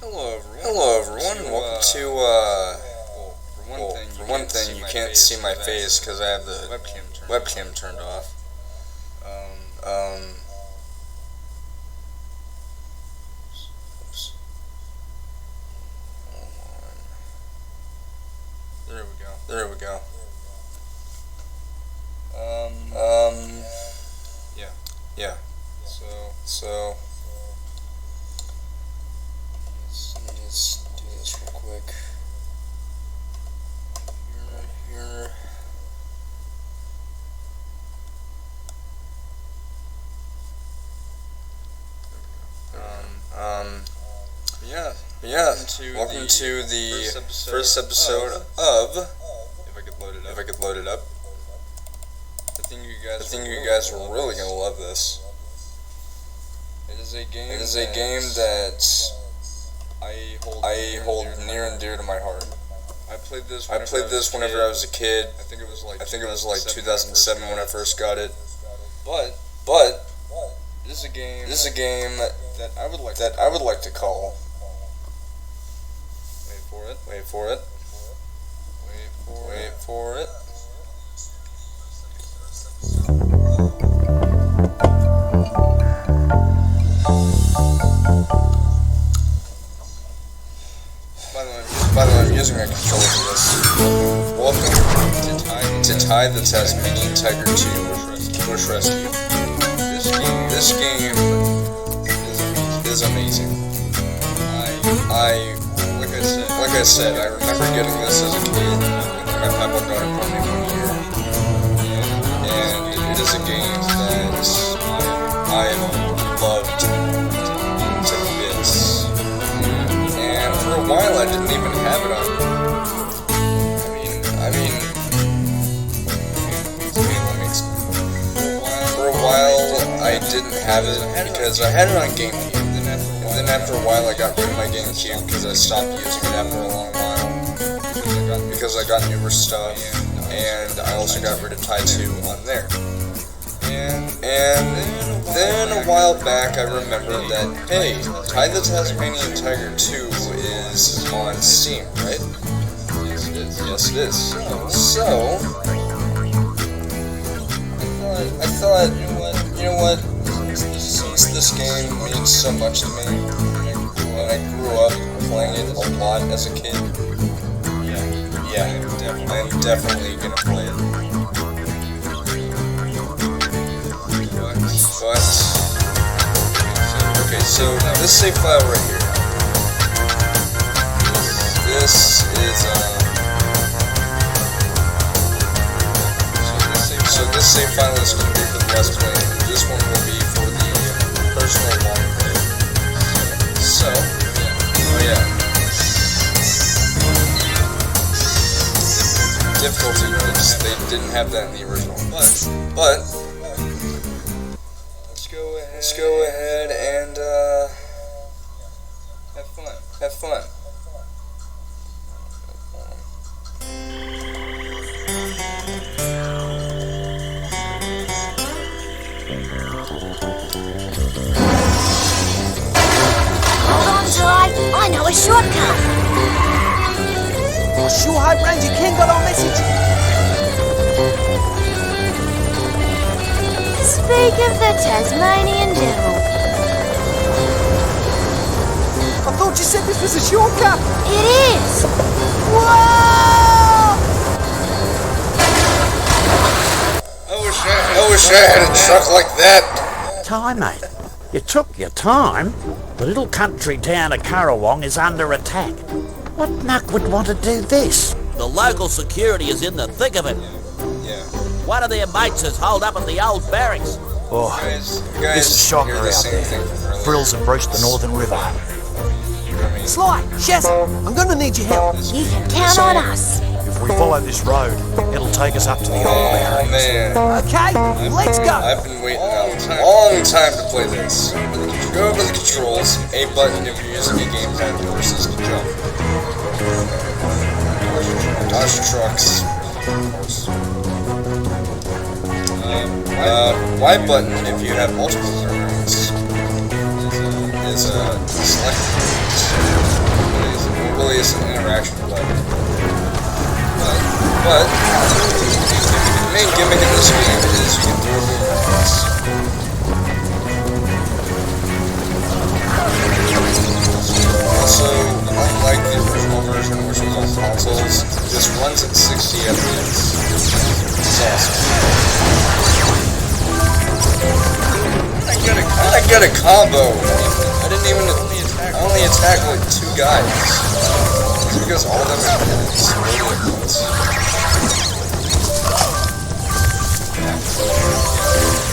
Hello everyone. Welcome to for one thing, you can't see my face because I have the webcam turned off. Oops. There we go. Yeah. So let's do this real quick. Here. Yeah. Welcome to the first episode of. If I could load it up. I think you guys are really gonna love this. It is a game that I hold near and dear to my heart. I played this whenever I was a kid. I think it was like 2007 when I first got it. But this is a game that I would like to call. Wait for it. By the way, I'm using my controller for this. Welcome to Ty the Tasmanian Tiger 2 Bush Rescue. This game is amazing. Like I said, I remember getting this as a kid. My papa got it for me one year, and it is a game that I loved to bits. And for a while, I didn't even have it on. I mean, let me explain. For a while, I didn't have it because I had it on GameCube. And then after a while, I got rid of my GameCube because I stopped using it after a long while. Because I got newer stuff, and I also got rid of Ty 2 on there. And then a while back, I remembered that, hey, Ty the Tasmanian Tiger 2 is on Steam, right? Yes, it is. So, I thought, you know what? Since this game means so much to me, and I grew up playing it a lot as a kid, I'm definitely gonna play it. But okay, so this save file right here. This is so this save file is going to be for the Let's Play. This one will be for the personal long play. So, difficulty rates, they didn't have that in the original. But let's go ahead and have fun. I know a shortcut. I sure hope Ranger Ken got our message. Speak of the Tasmanian devil. I thought you said this was a shortcut. It is. Whoa! I wish I had a truck like that. Ty, mate, you took your time. The little country town of Currawong is under attack. What nuck would want to do this? The local security is in the thick of it. Yeah. One of their mates is holed up at the old barracks. Oh, Guys, this is shocking hear the out same there. thing from earlier. Brills have breached the Northern River. Sly, Shaz, I'm gonna need your help. You can count on us. If we follow this road, it'll take us up to the old Oh barracks. man, Okay, let's go. I've been waiting a long time to play this. Go over the controls, A button if you're using a gamepad versus to jump. Dodge trucks, of course. Y button if you have multiple turns is select. is an interaction button. But the main gimmick in this game is you can throw boomerangs. Also, unlike the original version, which was on consoles, this runs at 60 FPS. It's awesome. I get a combo. I only attack like 2 guys. It's because all of them are exploding at once.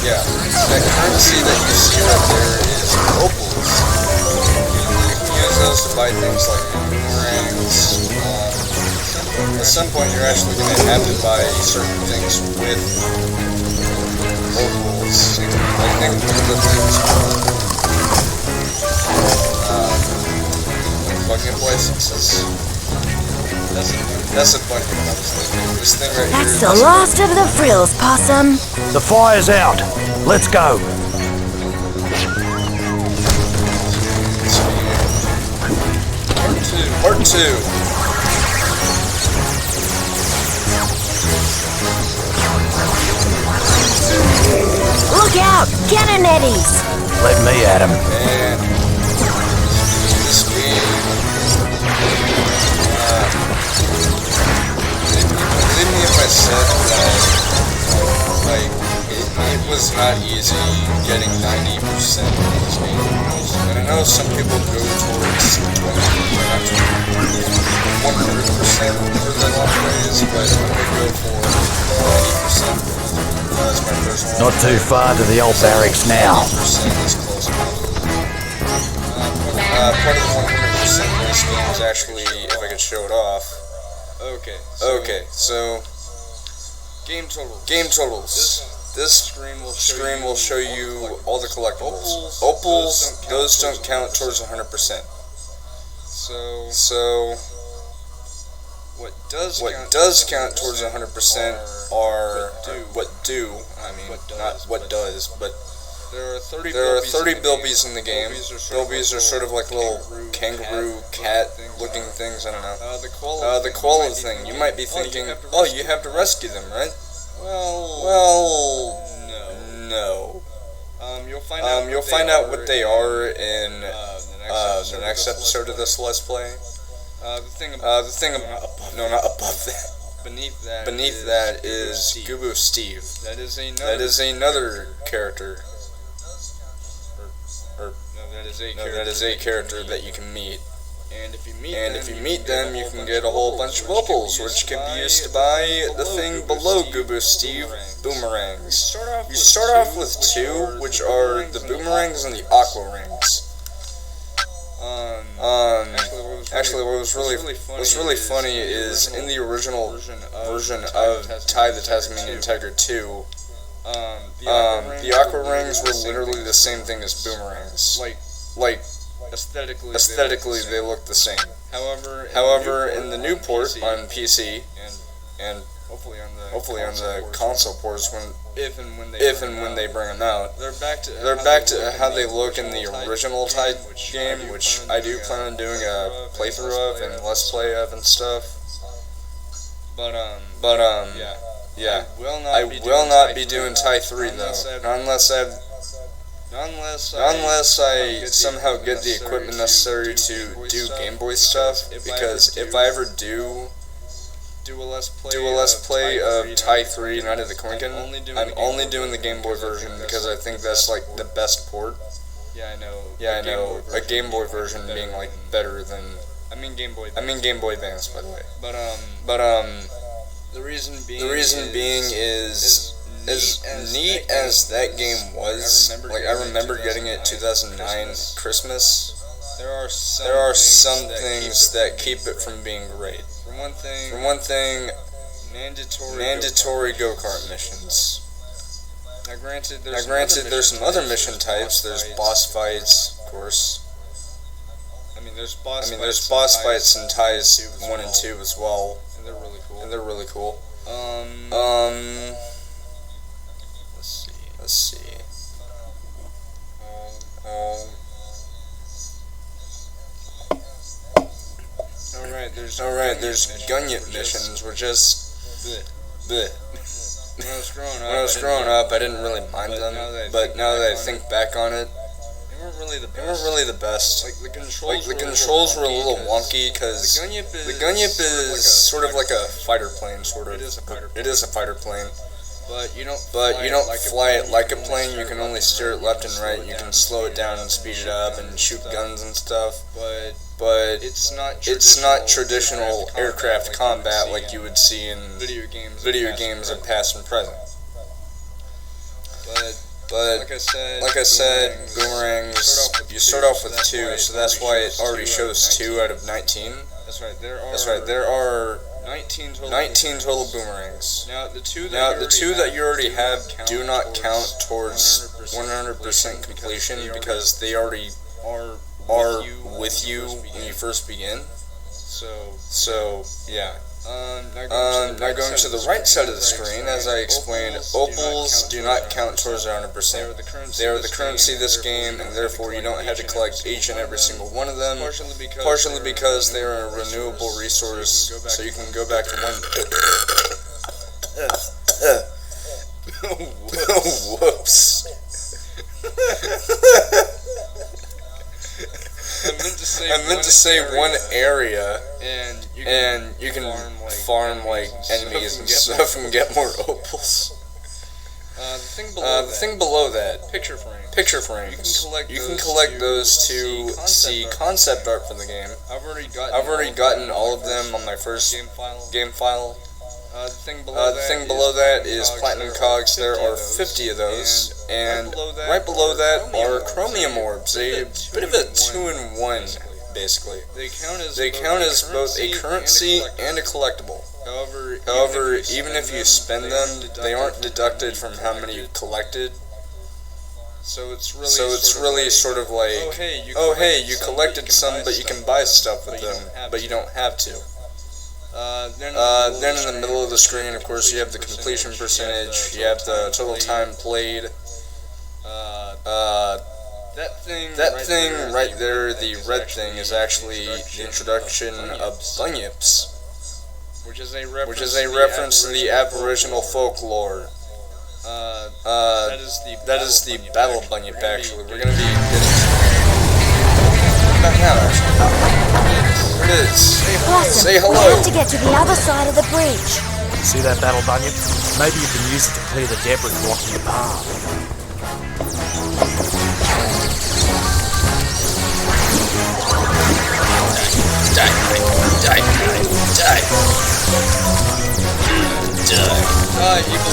Yeah, that currency that you see right there is opals. You can use those to buy things like boomerangs. At some point, you're actually going to have to buy certain things with opals. I think one of the things bucket licenses. That's a bucket, obviously. This thing right That's here. the last of the frills, Possum. The fire's out. Let's go. Part 2. Look out! Cannon eddies! Let me at him. Man, this game. Believe me if I said that, like, it was not easy getting 90% of this game. And I know some people go towards 100% for the long ways, but I'm gonna go for 90%. That's my first one. Not too far to the old barracks now. 90% is close enough. Part of the 100% of this game is actually, if I could show it off. Okay, so game totals. This screen will show you all the collectibles. Opals, those don't count towards 100%. So what does count towards 100% are not what does, but there are 30 bilbies in the game. Bilbies are sort of like little kangaroo cat looking things, I don't know. The koala thing, you might be thinking, oh, you have to rescue them, right? Well, no. You'll find out what they are in the next episode of this Let's Play. Not above that. Beneath that is Goobo Steve. That is another character. That is a character that you can meet. And if you meet them, you can get a whole bunch of opals, which can be used to buy the thing below Goobo Steve, boomerangs. You start off with 2, which are the boomerangs and the aqua rings. Actually, what was really funny is in the original version of Ty the Tasmanian Tiger 2, the aqua rings were literally the same thing as boomerangs. Like aesthetically, they look the same. However, in the new port on PC and hopefully on the console ports, if and when they bring them out, they're back to how they look in the original Tide game, which I do plan on doing a playthrough of and let's play of and stuff. Yeah, I will not be doing Tide 3 though, unless I somehow get the equipment necessary to do Game Boy stuff, because if I ever do a Let's Play of Ty 3 Night of the Coinkin, I'm only doing the Game Boy version because I think that's like the best port. Yeah, I know. A Game Boy version being like better than I mean Game Boy Advance, by the way. But the reason being is as neat as that game was, I remember getting it 2009 Christmas. There are some things that keep it from being great. For one thing, mandatory go-kart missions. Now granted, there's some other mission types. There's boss fights, of course. I mean, there's boss fights in Ties 1 and 2 as well, and they're really cool. Let's see. Alright, there's Gunyip missions, which just... bleh. When I was growing up, I didn't really mind them, but now that I think back on it, they weren't really the best. Like, the controls were a little wonky, because the Gunyip is sort of like a fighter plane, sort of. It is a fighter plane. But you don't fly it like a plane. You can only steer it left and right. You can slow it down and speed it up and shoot guns and stuff. But it's not traditional aircraft combat like you would see in video games of past and present. But like I said, boomerangs, you start off with 2, so that's why it already shows 2 out of 19. That's right. There are 19 total boomerangs. Now, the two that you already have do not count towards 100% completion because they already are with you when you first begin. So yeah. Now going to the right side of the screen, as I explained, opals do not count towards 100%. They are the currency of this game, and therefore you don't have to collect each and every single one of them, partially because they are a renewable resource, so you can go back to one... Whoops. I meant to say one area, and you can farm like enemies and stuff and get more opals. The thing below that, picture frames. You can collect those to see concept art for the game. I've already gotten all of them on my first game file. The thing below that is platinum cogs. There are 50 of those, and right below that are chromium orbs, a bit of a 2-in-1, basically. They count as both a currency and a collectible. However, even if you spend them, they aren't deducted from how many you collected. So it's really sort of like, oh hey, you collected some, but you can buy stuff with them, but you don't have to. Then in the middle of the screen, of course, you have the completion percentage, you have the total time played. That thing right there, the red thing, is actually the introduction of bunyips, which is a reference to the Aboriginal folklore. That is the battle bunyip, actually. We're gonna be getting back now, actually. Here it is. Awesome. Say hello. We have to get to the other side of the bridge. See that battle bunyip? Maybe you can use it to clear the debris blocking the path.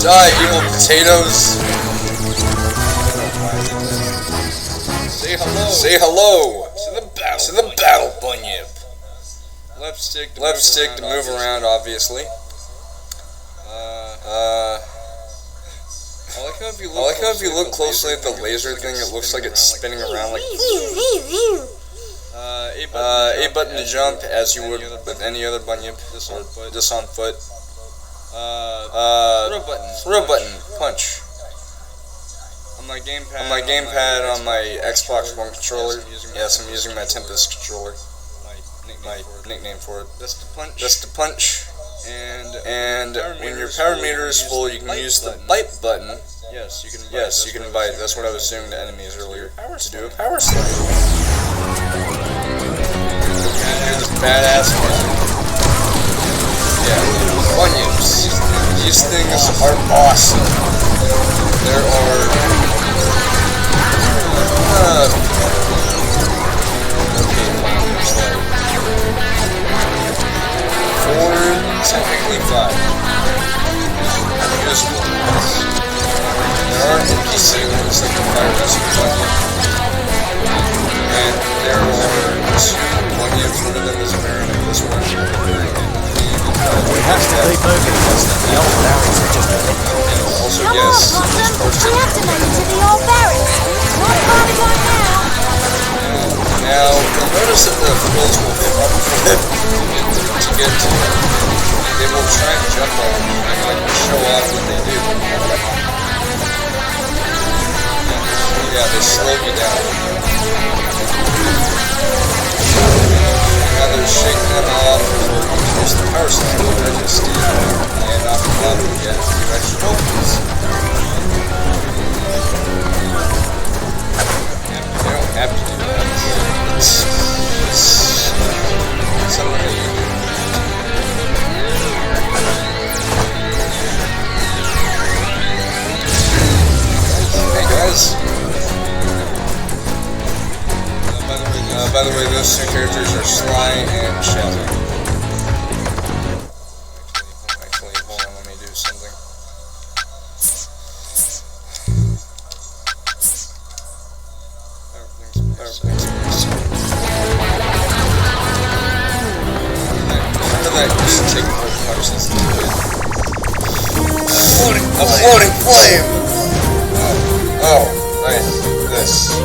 Die, evil potatoes. Say hello to the battle bunyip. Left stick to move around, obviously. I like how if you look closely at the laser thing, it looks like it's spinning around like... A button to jump, as you would with any other bunyip, or just on foot. Throw button, punch. On my gamepad, on my Xbox One controller. Yes, I'm using my Tempest controller. My nickname for it. That's to punch. And when your power meter is full, you can use the bite button. Yes, you can bite. That's what I was doing to enemies earlier. To do a power slide. Here's a badass one. Yeah, bunyips. These things are awesome. There are... okay, there's like... 4, technically 5. Useful ones. There are NPC ones like the Fire Rescue Bunyip. And there are 2 bunyips, one of them is apparently this one. We have to keep moving because the old barracks are just ahead. Also, Come yes, on, Blossom. We have to make it to the old barracks. Not far to go now. Now, you'll notice that the frills will flip to get to them. They will try and jump on you and like show off what they do. Yeah, they slow you down. Now they're shaking them off. the way, those two characters are Sly and Shelly. Actually, hold on, let me do something. Remember that used to take more punches than it did. A floating flame! Oh, nice. This.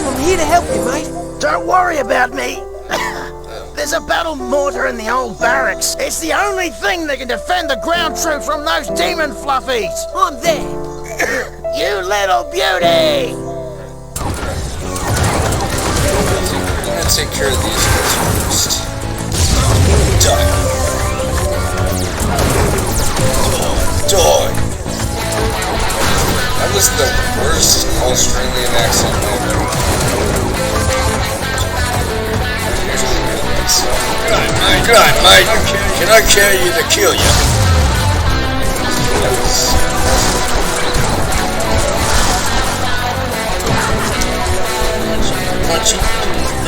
I'm here to help you, mate. Don't worry about me. There's a battle mortar in the old barracks. It's the only thing that can defend the ground troops from those demon fluffies. I'm there. You little beauty! I'm gonna take care of these guys first. Die. Die. That was the worst Australian accent I've ever heard. Good night, mate. Can I carry you to kill you? Punch him.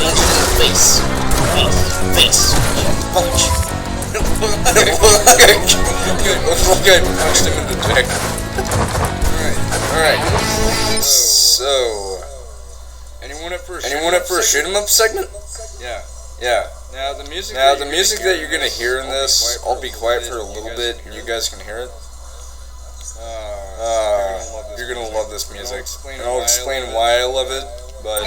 Punch him in the face. Face. Punch. Like I punched him in the dick. Alright. So, anyone up for a shoot 'em up segment? Yeah. Now the music that you're gonna hear in this, I'll be quiet for a little bit and you guys can hear it. You're gonna love this music. And I'll explain why I love it, but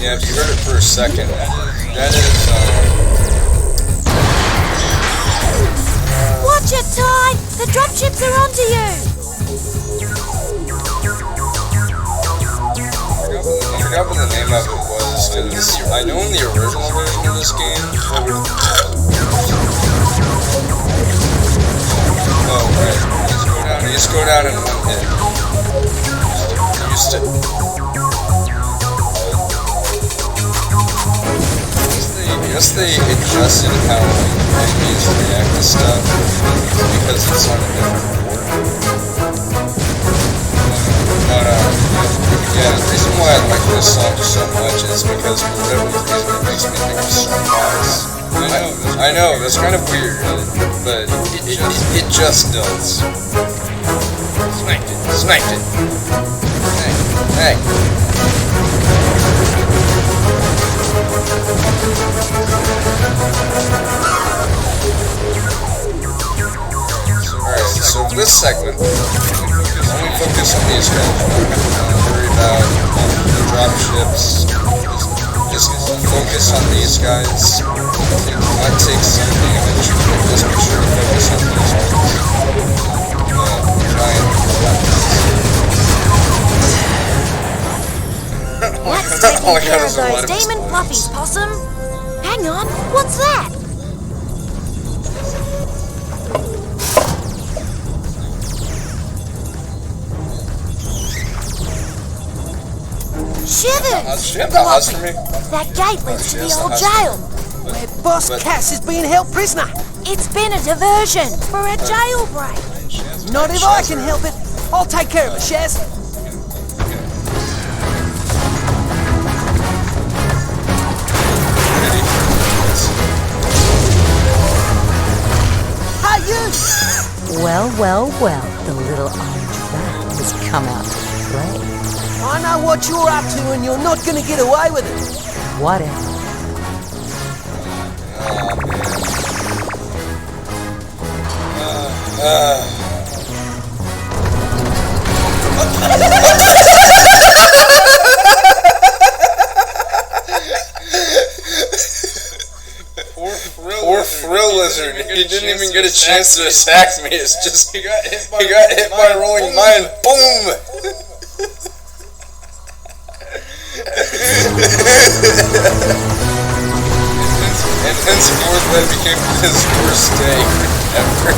yeah, if you heard it for a second, that is, Watch it, Ty! The dropships are onto you! I forgot what the name of it was, because I know in the original version of this game, oh, right, you just go down in one hit. Used to. I guess they adjusted how enemies react to stuff because it's on a different board. But, yeah, the reason why I like this song so much is because for whatever reason it makes me think of Sunrise. I know, that's kind of weird, but it just does. Sniped it. Hey. Alright, so for this segment, only focus on these guys. Don't worry about the drop ships. Just focus on these guys. Might take some damage, but just make sure to focus on these guys. That's taking care of those demon fluffies, Possum. Hang on, what's that? Shivers! That gate leads to the old jail. Where Boss Cass is being held prisoner. It's been a diversion for a jailbreak. Not if I can help it. I'll take care of it, Shaz. Hey, you! Well, the little orange rat has come out to play. I know what you're up to and you're not gonna get away with it. Whatever. Poor Frill Lizard, he didn't even get a chance to attack me, it's just, he got hit by a rolling mine, boom! And henceforth that became his worst day ever.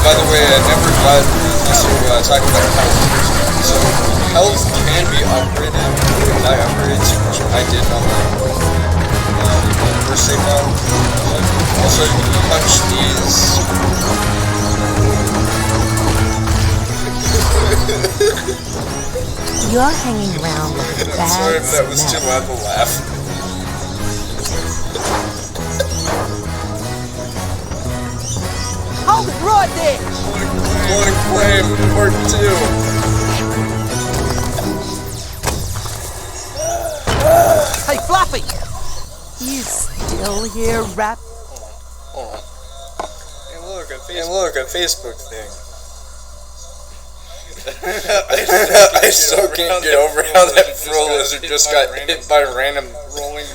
By the way, I never got to talk about health. So, health can be upgraded. I upgraded to which I did on the first save file. Also, you can punch these. You're hanging around with a bad Sorry if that was too smell. loud to laugh. Hold it right there. What a claim, part 2. Hey, Fluffy. You still here, Rap? Hold on. Hey, look, a Facebook thing. I still can't get over how that fro lizard just got hit by a random rolling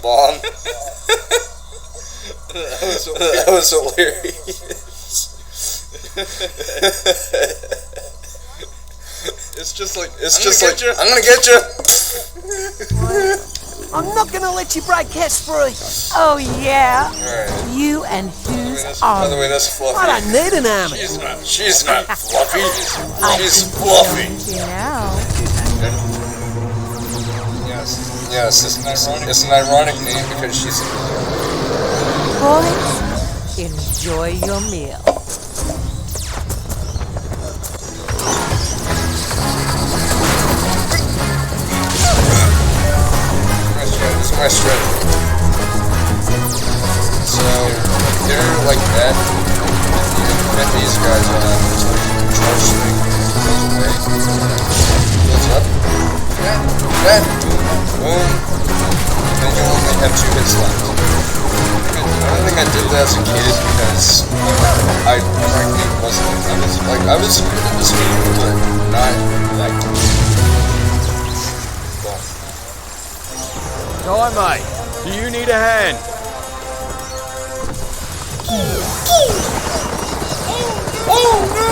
bomb. That was hilarious. It's just like I'm gonna get you. I'm not gonna let you break Cass free. Oh, yeah? Alright. You and whose By the army? way, that's Fluffy. I don't need an army. She's not Fluffy. She's Fluffy. Yeah. Yes, it's an ironic name because she's Boys, enjoy your meal. This is my strategy. So, they're like that. And these guys charge swing goes away. Goes up. That. Boom. And you only have 2 hits left. I don't think I did that as a kid because I frankly wasn't. I was good at this game, but not that good. Hi, mate. Do you need a hand? Oh no!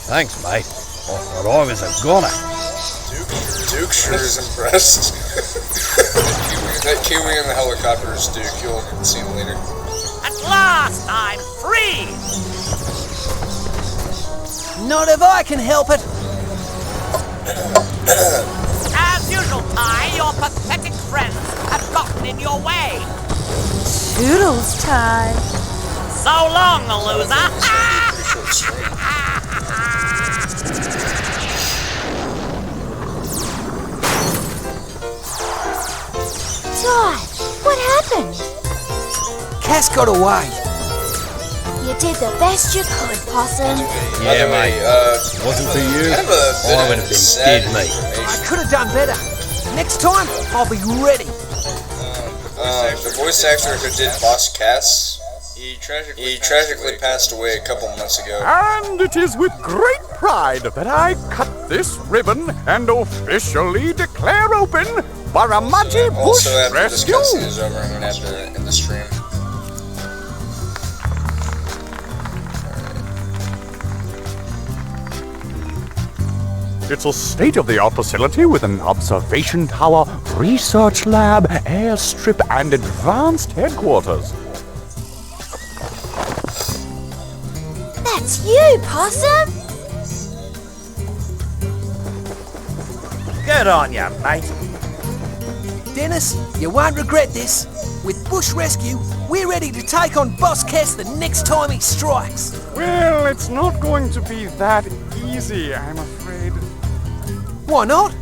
Thanks, mate. I thought I was a goner. Duke sure is impressed. That Kiwi in the helicopter is Duke. You'll see him later. At last, I'm free! Not if I can help it. As usual, Ty, your pathetic friends have gotten in your way. Toodles, Ty. So long, loser! Todd, what happened? Cass got away. You did the best you could, Possum. Yeah, mate. Wasn't for you, I would have been dead, mate. I could have done better. Next time, I'll be ready. The voice actor who did Boss Cass, he tragically passed away a couple months ago. And it is with great pride that I cut this ribbon and officially declare open Baramaji Bush Also, after this Rescue. cutscene is over, I'm gonna have to end the stream. It's a state-of-the-art facility with an observation tower, research lab, airstrip, and advanced headquarters. That's you, Possum. Good on ya, mate. Dennis, you won't regret this. With Bush Rescue, we're ready to take on Boss Cass the next time he strikes. Well, it's not going to be that easy, I'm afraid. Why not?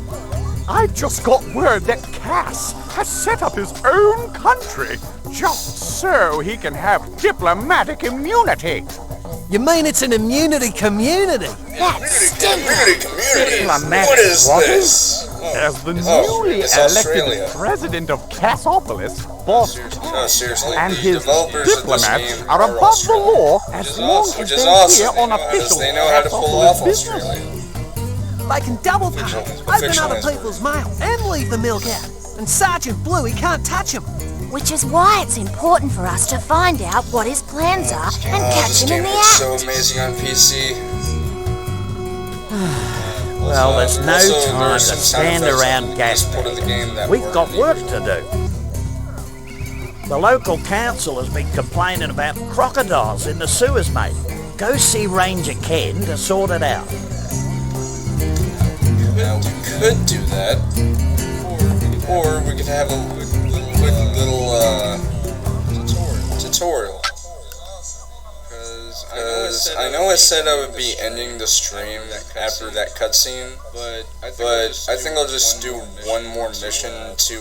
I've just got word that Cass has set up his own country just so he can have diplomatic immunity. You mean it's an immunity community? Community. Diplomatic, What is what this? As the Oh, newly it's elected Australia. president of Cassopolis, Boss No, seriously, and the his developers of this diplomats game are above the Australian. law Which as is long awesome. as Which is they're awesome. here on official They know how to pull off Cassopolis business. Australia. They can double pay, open other fictionalized people's mail, and leave the milk out. And Sergeant Bluey can't touch them. Which is why it's important for us to find out what his plans are and catch him in the This act. game looks so amazing on PC. Well, there's no Also, time there are to some stand sound effects around on this part of the gasping. game that We've weren't got in the work original. to do. The local council has been complaining about crocodiles in the sewers, mate. Go see Ranger Ken to sort it out. Now, we could do that, or we could have a quick little tutorial. Because I know I said I would be ending the stream after that cutscene, but I think I'll just do one more mission to,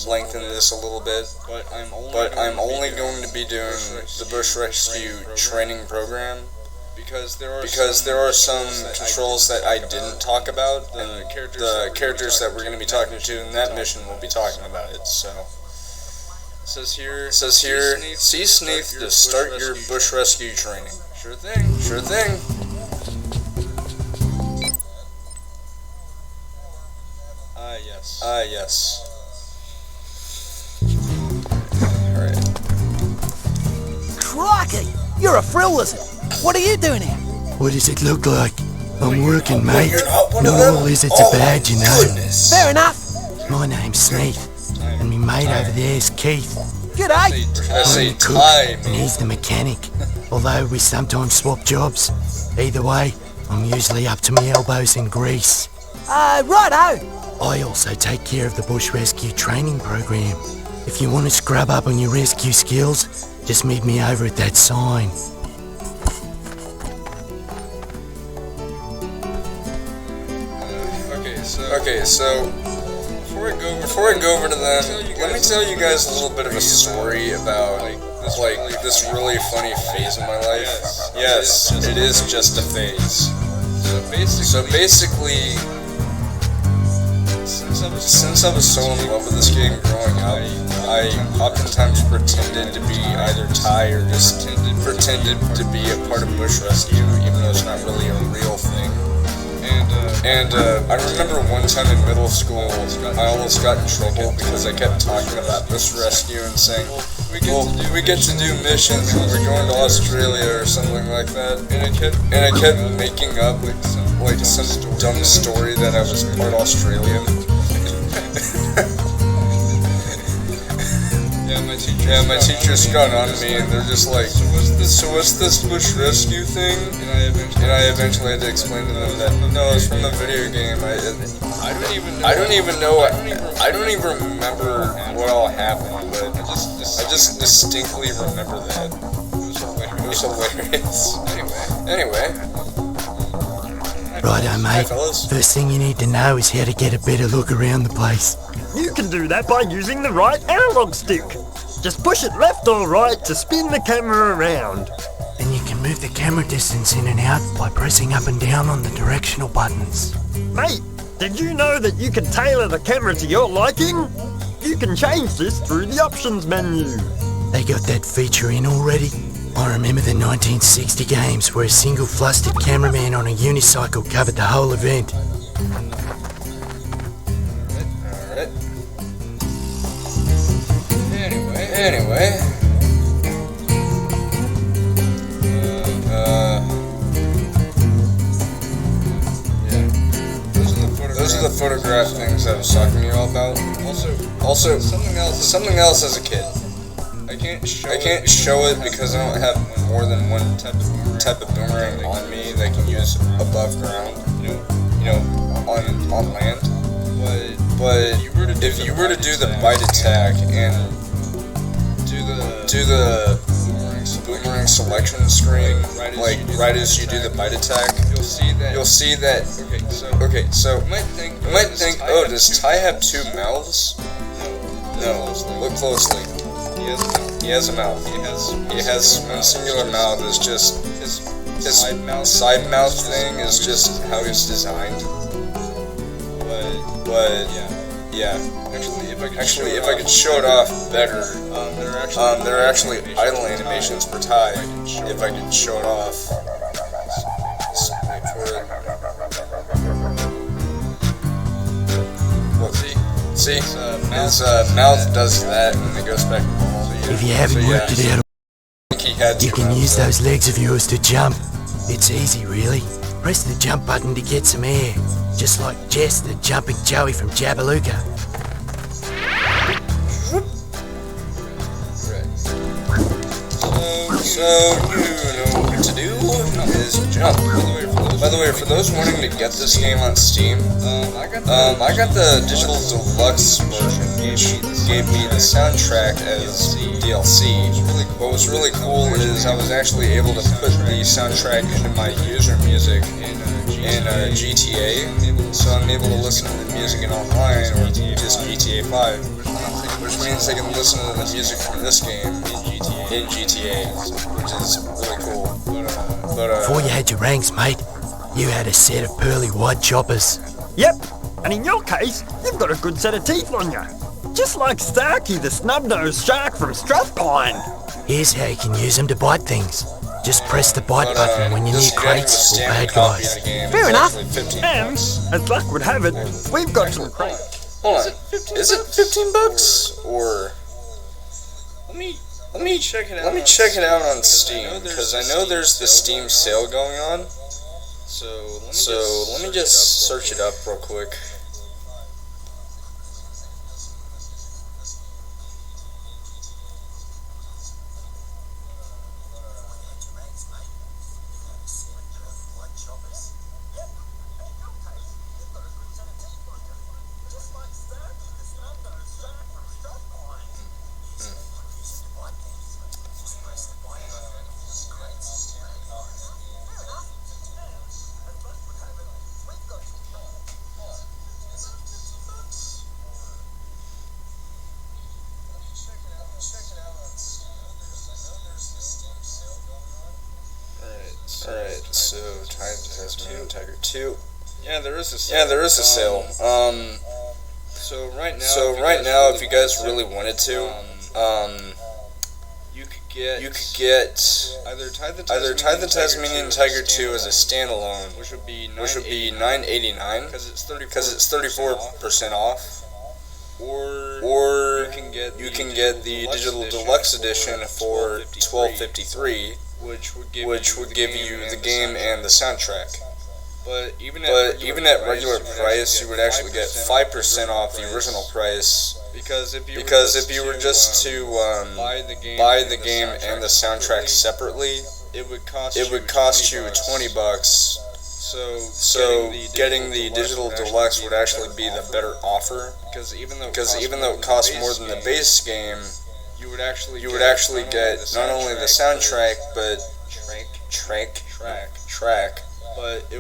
lengthen this a little bit. But I'm only going to be doing the Bush Rescue training program. Because there are some controls that I didn't talk about, and the characters that we're going to be talking to in that mission will be talking about it, so. It says here, see Sneath to start your bush rescue training. Sure thing. Yes. Alright. Crikey! You're a frill lizard. What are you doing here? What does it look like? I'm working, mate. You're not one Not of them? all lizards are bad, you know. Goodness. Fair enough. My name's Sneath, and me mate over there's Keith. G'day. I say I'm the cook, time. and he's the mechanic. Although we sometimes swap jobs. Either way, I'm usually up to my elbows in grease. Righto. I also take care of the bush rescue training program. If you want to scrub up on your rescue skills, just meet me over at that sign. Okay, so before I go over to them, let me tell you guys a little bit of a story about this really funny phase in my life. Yes, it is just a phase. So basically, since I was so in love with this game growing up, I oftentimes pretended to be either Thai or just pretended to be a part of bush rescue, even though it's not really a real thing. And I remember one time in middle school, I almost got in trouble because I kept talking about bush rescue and saying, well, we get to do missions when we're going to Australia or something like that. And I kept making up some dumb story that I was part Australian. Yeah, my teachers got on me and they're just like, so what's this bush rescue thing? And I eventually had to explain to them that, no, it's from a video game. I don't even remember what all happened, but I just distinctly remember that. It was hilarious. Anyway. Righto, mate. fellas. First thing you need to know is how to get a better look around the place. You can do that by using the right analog stick. Just push it left or right to spin the camera around. And you can move the camera distance in and out by pressing up and down on the directional buttons. Mate, did you know that you can tailor the camera to your liking? You can change this through the options menu. They got that feature in already? I remember the 1960 games where a single flustered cameraman on a unicycle covered the whole event. Alright. Anyway. Those are the photograph things I was talking to you all about. Also, something else as a kid. I can't show it because I don't have more than one type of boomerang on me that I can use above ground, on land. But if you were to do the bite attack and do the boomerang selection screen, like right as you do the bite attack, you'll see that. Okay, so you might think, oh, does Ty have two mouths? No, look closely. He has a mouth. He has one singular mouth. It's just his side mouth thing is just how he's designed. But yeah. Actually, if I could show it off better, there are actually idle animations for Ty. If I could show it off. Look, See, his mouth does that, and it goes back to normal. If you haven't worked it out, you can use those legs of yours to jump. It's easy, really. Press the jump button to get some air, just like Jess, the jumping Joey from Jabalooka. So you know what to do is jump. By the way, for those wanting to get this game on Steam, I got the digital deluxe version, which gave me the soundtrack as DLC. What was really cool is I was actually able to put the soundtrack into my user music in GTA, so I'm able to listen to the music in online or just GTA 5, which means I can listen to the music from this game in GTA, which is really cool. Before you had your ranks, mate, you had a set of pearly white choppers. Yep, and in your case, you've got a good set of teeth on you. Just like Starkey, the snub-nosed shark from Strathpine. Here's how you can use them to bite things. Just press the bite button when you're near crates or bad guys. Fair enough. And, as luck would have it, we've got some crates. Hold on, is it $15 or? Let me check it out on Steam, because I know there's the Steam sale going on. So let me just search it up real quick. Alright, so Tasmanian Tiger 2. Yeah, there is a sale. So right now, if you guys really wanted to, you could get either tie the Tasmanian Tiger 2 as a standalone, which would be $9.89 because it's 34% off, or you can get the digital deluxe edition for $12.53. Which would give you the game and the soundtrack. But even at regular price, you would actually get 5% off the original price. Because if you were just to buy the game and the soundtrack separately, it would cost you $20. So getting the digital deluxe would actually be the better offer. Because even though it costs more than the base game, you would actually get not only the soundtrack, but track. But it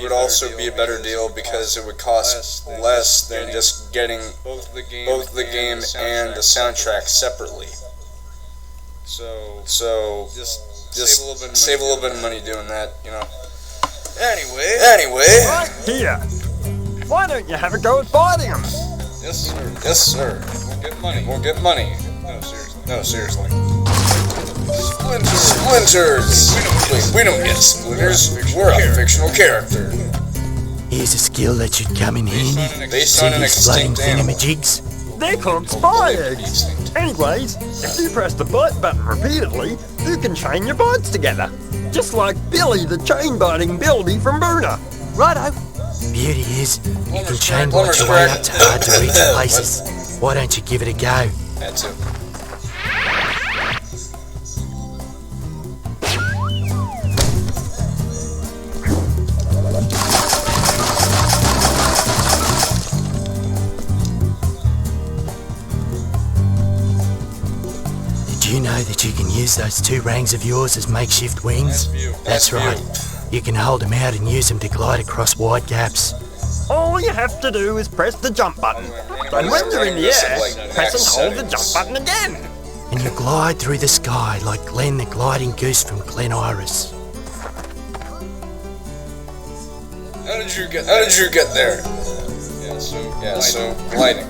would also be a better deal because it would cost less than just getting both the game and the soundtrack separately. So just save a little bit of money doing that, you know. Anyway. Right here. Why don't you have a go at biting them? Yes, sir. We'll get money. No, seriously. Splinters! We don't get splinters. We're a fictional character. Here's a skill that should come in handy. Based on an extinct animal. Thingamajigs? They're called spy eggs. Anyways, if you press the bite button repeatedly, you can chain your bites together. Just like Billy, the chain-biting Bilby from Boona. Righto. Beauty is, you can chain bite your way up to hard-to-reach places. Why don't you give it a go? Had to. Did you know that you can use those two rangs of yours as makeshift wings? That's right. You can hold them out and use them to glide across wide gaps. All you have to do is press the jump button. And when you're in the air, press and hold the jump button again. And you glide through the sky like Glenn the gliding goose from Glen Iris. How did you get there? Yeah, so gliding.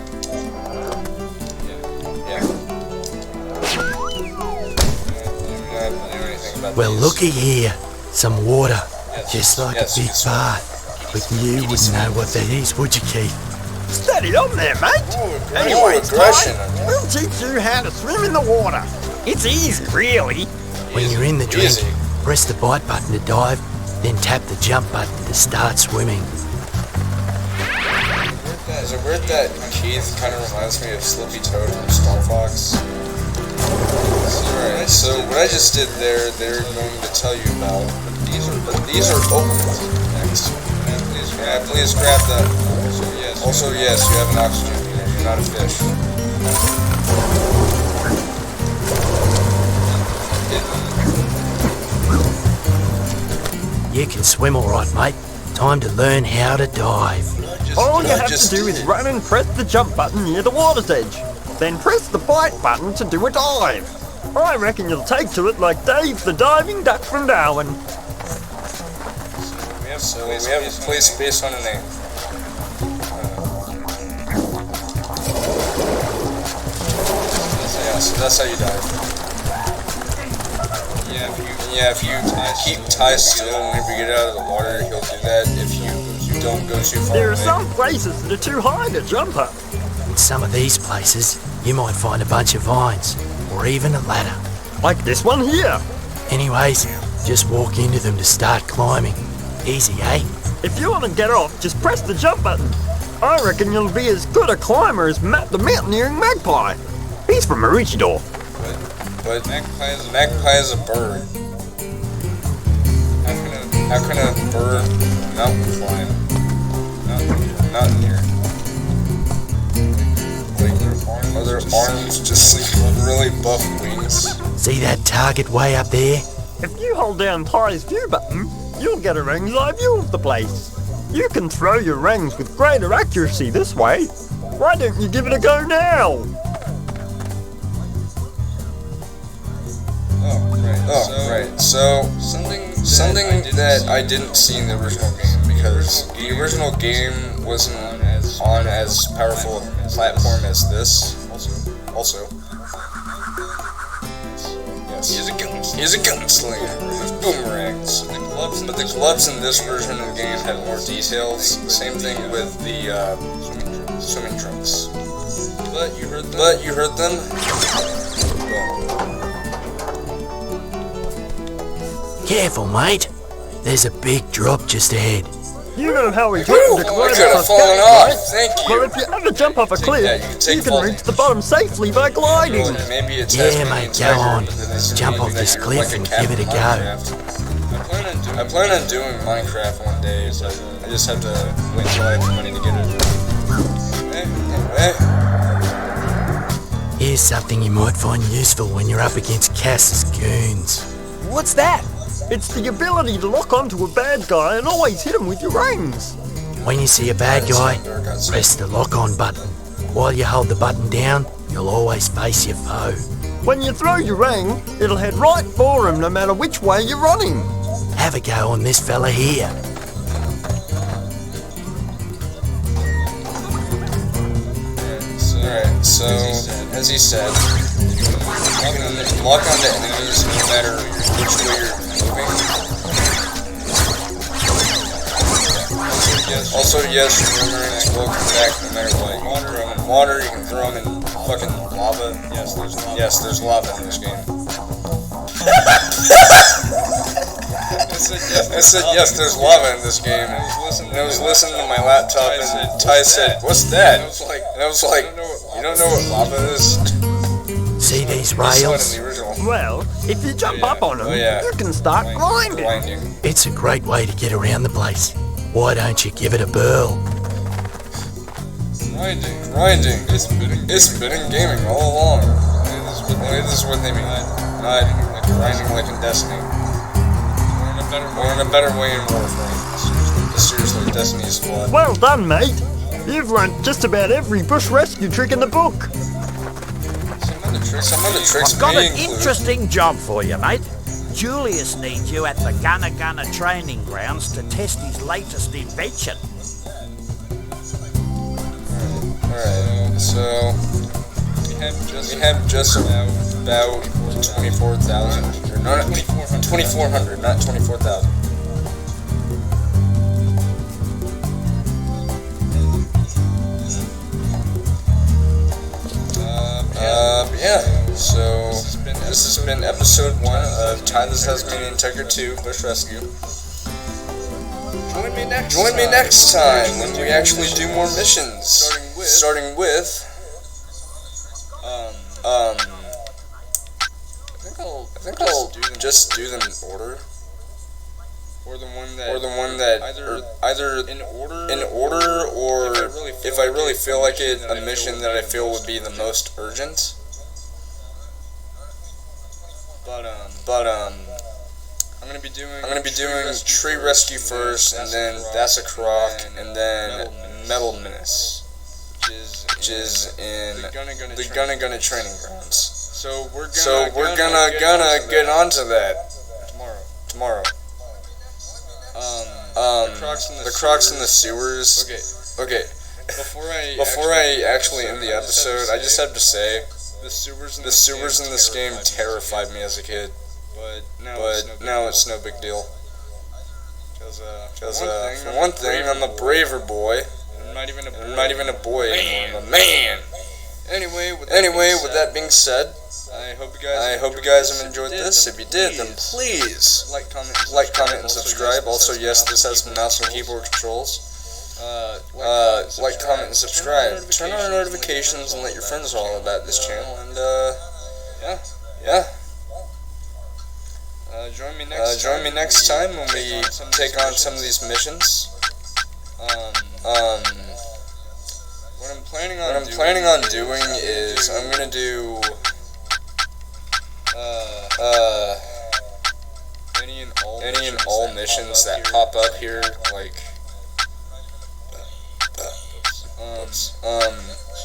Well, looky here. Some water. Just like a big bath. But you wouldn't know what that is, would you, Keith? Steady on there, mate. Anyway, aggression. We'll teach you how to swim in the water. It's easy, really. When you're in the drink, Easy. press the bite button to dive, then tap the jump button to start swimming. Is it weird that Keith kind of reminds me of Slippy Toad from Star Fox? Alright, so what I just did there, they're going to tell you about. These are next. Please grab that. Also, yes, you have an oxygen meter. You're not a fish. You can swim alright, mate. Time to learn how to dive. All you have to do is run and press the jump button near the water's edge. Then press the bite button to do a dive. I reckon you'll take to it like Dave the diving duck from Darwin. We have a place based on a name. Yeah, so that's how you dive. Yeah, if you keep Ty still whenever you get out of the water, he'll do that if you don't go too far There are away. some places that are too high to jump up. In some of these places, you might find a bunch of vines, or even a ladder. Like this one here. Anyways, just walk into them to start climbing. Easy, eh? If you want to get off, just press the jump button. I reckon you'll be as good a climber as Matt the mountaineering magpie. He's from Maroochydore. But magpie is a bird. How can a bird mountain climb? Mountaineer. Are their arms just like really buff wings? See that target way up there? If you hold down Ty's view button, you'll get a ring's eye view of the place. You can throw your rings with greater accuracy this way. Why don't you give it a go now? Right. So something that I didn't see in the original game, because the original game wasn't on as powerful a platform as this. Also, yes, he's a gunslinger with boomerangs. But the gloves in this version of the game had more details. Same thing with the swimming trunks. But you heard them. Careful, mate. There's a big drop just ahead. You know how we jump to climb I could have across fallen gaps, off. right? Thank you. Well, if you ever jump off a cliff, you can reach the bottom safely by gliding. Maybe it's Yeah, mate, go on. Jump off this cliff and give it a go. I plan on doing Minecraft one day, so I just have to wait until I have the money to get it. Here's something you might find useful when you're up against Cass's goons. What's that? It's the ability to lock onto a bad guy and always hit him with your rings. When you see a bad guy, press the lock-on button. While you hold the button down, you'll always face your foe. When you throw your ring, it'll head right for him no matter which way you're running. Have a go on this fella here. Alright, so, as he said, you can lock onto enemies no matter which way you're moving. Also, yes, boomerangs will come back no matter what. You can throw them in water, you can throw them in fucking lava. Yes, there's lava in this game. I said yes, there's lava in this game, and I was listening to my laptop, and Ty said, "What's that?" And I was like, "You don't know what lava is?" See these I saw it rails? in the original. Well, if you jump up on them, you can start grinding. It's a great way to get around the place. Why don't you give it a burl? Grinding. It's been in gaming all along. This is what they mean. Not grinding like in Destiny. Or in a better way in Warframe. Seriously, Destiny's blood. Well done, mate. You've learned just about every bush rescue trick in the book. Some of the tricks I've got may an include... interesting job for you, mate. Julius needs you at the Gunna training grounds to test his latest invention. Alright, so... We have just about 24,000. Or not 2,400, not 24,000. So, this has been episode 1 of Ty the Tasmanian Tiger 2 Bush Rescue. Join me next time when we actually do more missions. Starting with I think I'll just do them in order. Or the one that either in order or if I really feel like it, a mission that I feel would be the most urgent. But I'm gonna be doing tree rescue first, and then that's a croc, and then metal menace, which is in the Gonna training grounds. So we're gonna get onto that tomorrow. The crocs in the sewers. Okay. Before I actually end the episode, I just have to say, the sewers in this game terrified me as a kid. But now it's no big deal. Because for one thing, I'm a braver boy. I'm not even a boy anymore. I'm a man. Anyway, with that being said, I hope you guys have enjoyed this. If you did, then please like, comment, and subscribe. Also, yes, this has mouse and keyboard controls. Like, comment, and subscribe. Turn on notifications and let your friends know all about this channel. And yeah. Join me next time when we take on some of these missions. What I'm planning on doing is I'm gonna do any and all missions that pop up here, like so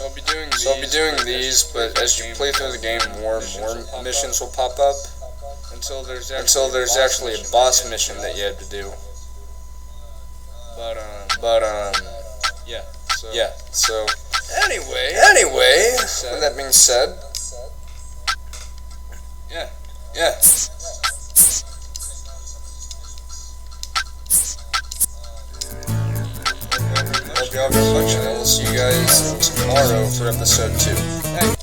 I'll be doing these, but as you play through the game, more and more missions will pop up until there's actually a boss mission that you have to do. So anyway, with that being said, yeah. Hope y'all have fun. I will see you guys tomorrow for episode 2.